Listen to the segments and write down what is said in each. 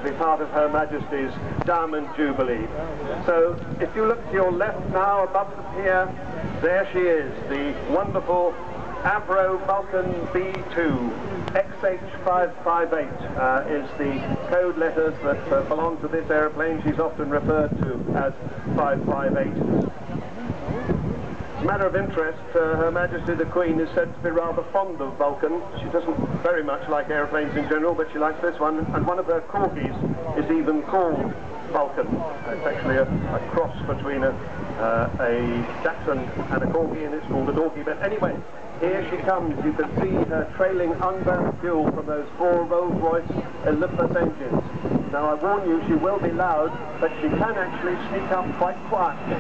be part of Her Majesty's Diamond Jubilee. So if you look to your left now above the pier, there she is, the wonderful Avro Vulcan B2. XH558 is the code letters that belong to this aeroplane. She's often referred to as 558. As a matter of interest, Her Majesty the Queen is said to be rather fond of Vulcan. She doesn't very much like aeroplanes in general, but she likes this one, and one of her corgis is even called Vulcan. It's actually a cross between a Dachshund and a corgi, and it's called a dorky. But anyway, here she comes. You can see her trailing unburnt fuel from those 4 Rolls-Royce Olympus engines. Now I warn you, she will be loud, but she can actually sneak up quite quietly.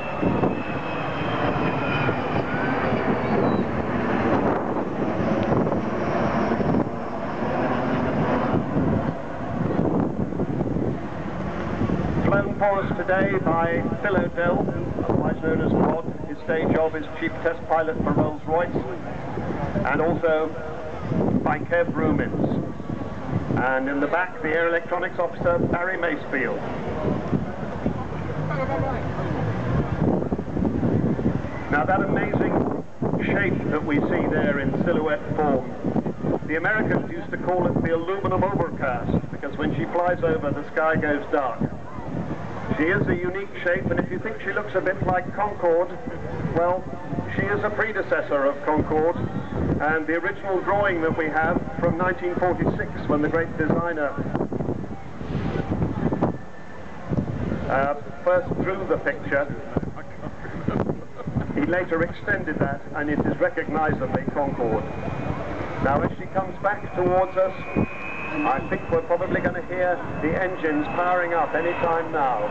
Flown for us today by Phil O'Dell, otherwise known as Rod. His day job is chief test pilot for Rolls-Royce, and also by Kev Rumins. And in the back, the air electronics officer, Barry Macefield. Now that amazing shape that we see there in silhouette form, the Americans used to call it the aluminum overcast, because when she flies over, the sky goes dark. She is a unique shape, and if you think she looks a bit like Concorde, well, she is a predecessor of Concorde, and the original drawing that we have from 1946, when the great designer first drew the picture, he later extended that, and it is recognizably Concorde. Now as she comes back towards us, I think we're probably going to hear the engines powering up any time now.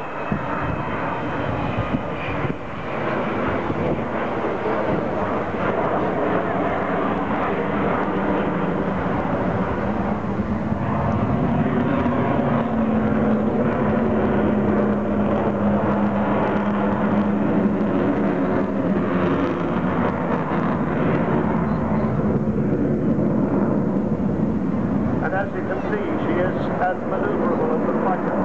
As you can see, she is as maneuverable as the fighter.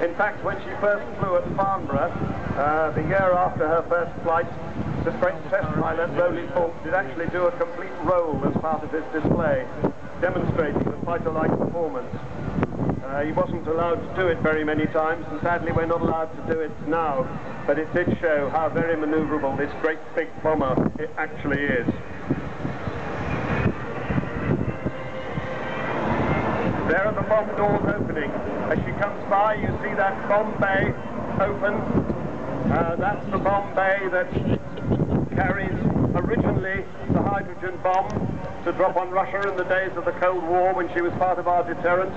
In fact, when she first flew at Farnborough, the year after her first flight, this great test pilot, Rowley Fulks, did actually do a complete roll as part of his display, demonstrating the fighter-like performance. He wasn't allowed to do it very many times, and sadly we're not allowed to do it now, but it did show how very maneuverable this great big bomber it actually is. There are the bomb doors opening. As she comes by, you see that bomb bay open. That's the bomb bay that carries originally the hydrogen bomb to drop on Russia in the days of the Cold War when she was part of our deterrent.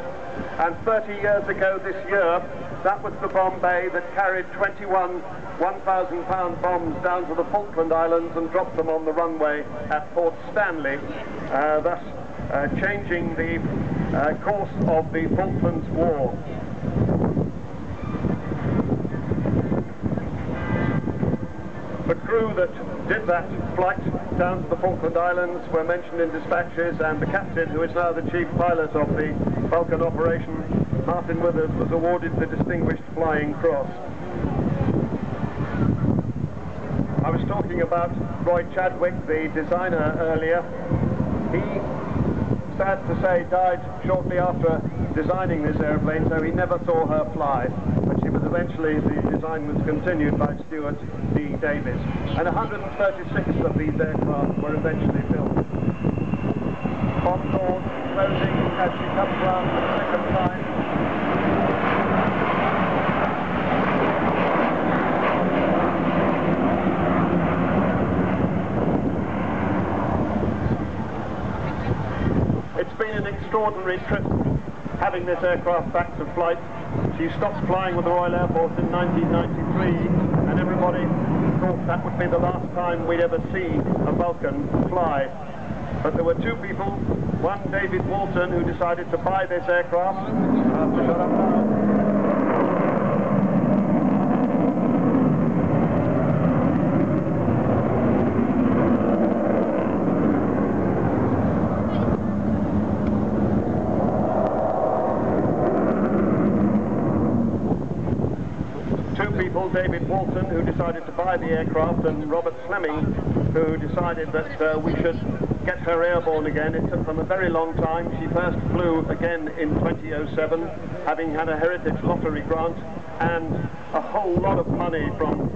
And 30 years ago this year, that was the bomb bay that carried 21 1,000-pound bombs down to the Falkland Islands and dropped them on the runway at Port Stanley, thus changing the course of the Falklands War. The crew that did that flight down to the Falkland Islands were mentioned in dispatches, and the captain, who is now the chief pilot of the Vulcan operation, Martin Withers, was awarded the Distinguished Flying Cross. I was talking about Roy Chadwick, the designer, earlier. He, sad to say, died shortly after designing this aeroplane, so he never saw her fly. But she was eventually, the design was continued by Stuart D. Davis. And 136 of these aircraft were eventually built. Bomb doors closing as she comes round for the second time. It's been an extraordinary trip having this aircraft back to flight. She stopped flying with the Royal Air Force in 1993, and everybody thought that would be the last time we'd ever see a Vulcan fly. But there were two people, one David Walton, who decided to buy this aircraft. I have to shut up now. David Vulcan, who decided to buy the aircraft, and Robert Fleming, who decided that we should get her airborne again. It took them a very long time. She first flew again in 2007, having had a Heritage Lottery grant and a whole lot of money from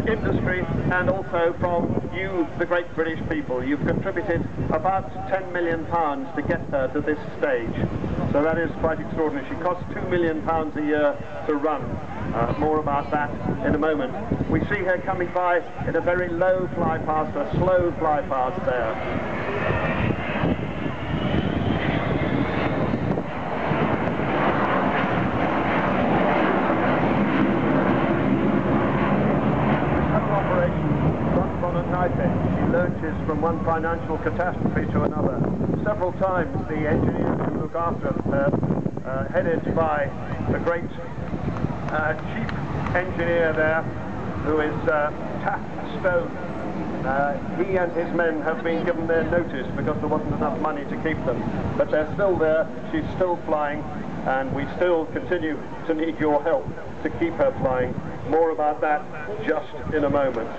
industry and also from you, the great British people. You've contributed about £10 million to get her to this stage. So that is quite extraordinary. She costs £2 million a year to run. More about that in a moment. We see her coming by in a very low fly past, a slow fly past there. She lurches from one financial catastrophe to another. Several times the engineers who look after her, headed by the great chief engineer there, who is Taft Stone. He and his men have been given their notice because there wasn't enough money to keep them. But they're still there, she's still flying, and we still continue to need your help to keep her flying. More about that just in a moment.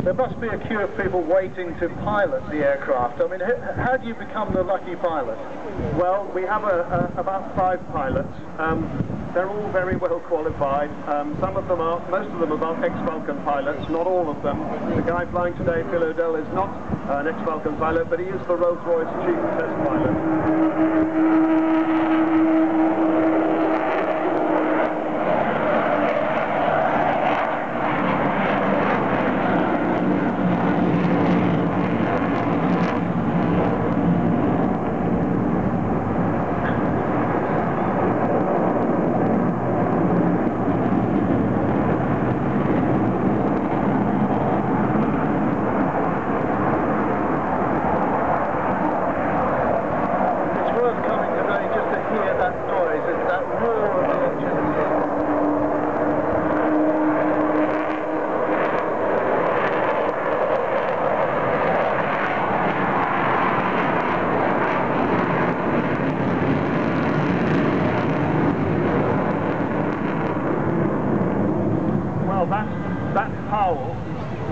There must be a queue of people waiting to pilot the aircraft. I mean, how do you become the lucky pilot? Well, we have about 5 pilots. They're all very well qualified. Some of them are, most of them are ex-Vulcan pilots, not all of them. The guy flying today, Phil O'Dell, is not an ex-Vulcan pilot, but he is the Rolls-Royce chief test pilot.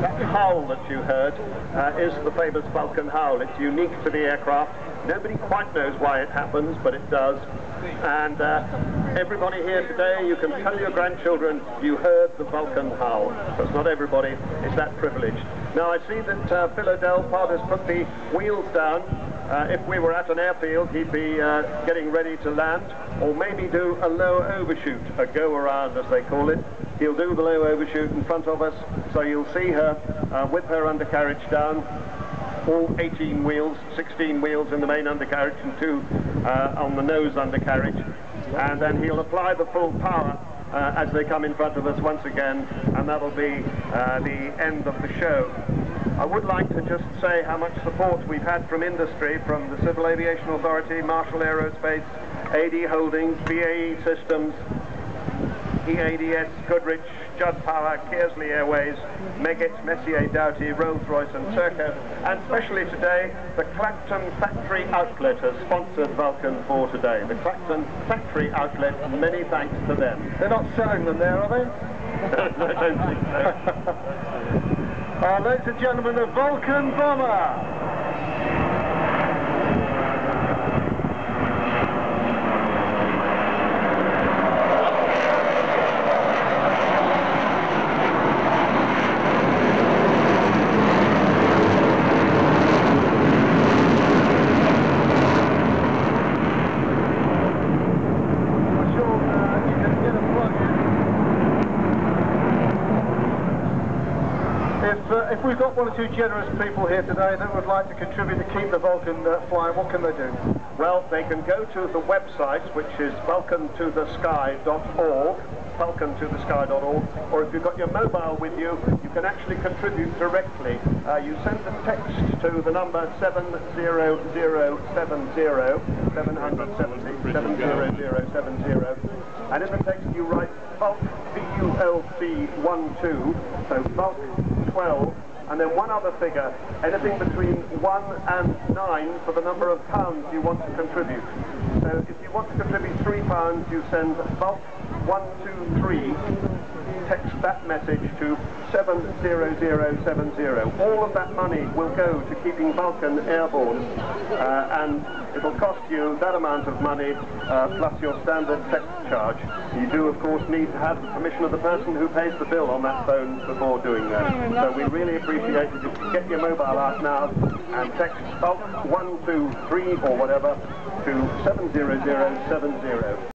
That howl that you heard is the famous Vulcan howl. It's unique to the aircraft. Nobody quite knows why it happens, but it does. And everybody here today, you can tell your grandchildren you heard the Vulcan howl, because not everybody is that privileged. Now I see that Phil O'Dell has put the wheels down. If we were at an airfield, he'd be getting ready to land, or maybe do a low overshoot, a go-around as they call it. He'll do the low overshoot in front of us, so you'll see her with her undercarriage down, all 18 wheels, 16 wheels in the main undercarriage and 2 on the nose undercarriage. And then he'll apply the full power as they come in front of us once again, and that'll be the end of the show. I would like to just say how much support we've had from industry, from the Civil Aviation Authority, Marshall Aerospace, AD Holdings, BAE Systems, EADS, Goodrich, Judd Power, Kearsley Airways, Meggitt, Messier Doughty, Rolls-Royce and Serco, and especially today, the Clacton Factory Outlet has sponsored Vulcan for today. The Clacton Factory Outlet, many thanks to them. They're not selling them there, are they? I don't think so. Ladies and gentlemen, the Vulcan Bomber! If we've got 1 or 2 generous people here today that would like to contribute to keep the Vulcan flying, what can they do? Well, they can go to the website, which is vulcantothesky.org, vulcantothesky.org, or if you've got your mobile with you, you can actually contribute directly. You send a text to the number 70070, 70070, and in the text you write Vulc, VULC 12, so Vulc 12, and then one other figure, anything between 1 and 9 for the number of pounds you want to contribute. So if you want to contribute £3, you send Vulc 123, text that message to 70070. All of that money will go to keeping Vulcan airborne, and it'll cost you that amount of money plus your standard text charge. You do, of course, need to have the permission of the person who pays the bill on that phone before doing that. So we really appreciate it if you get your mobile out now and text Bulk 123 or whatever to 70070.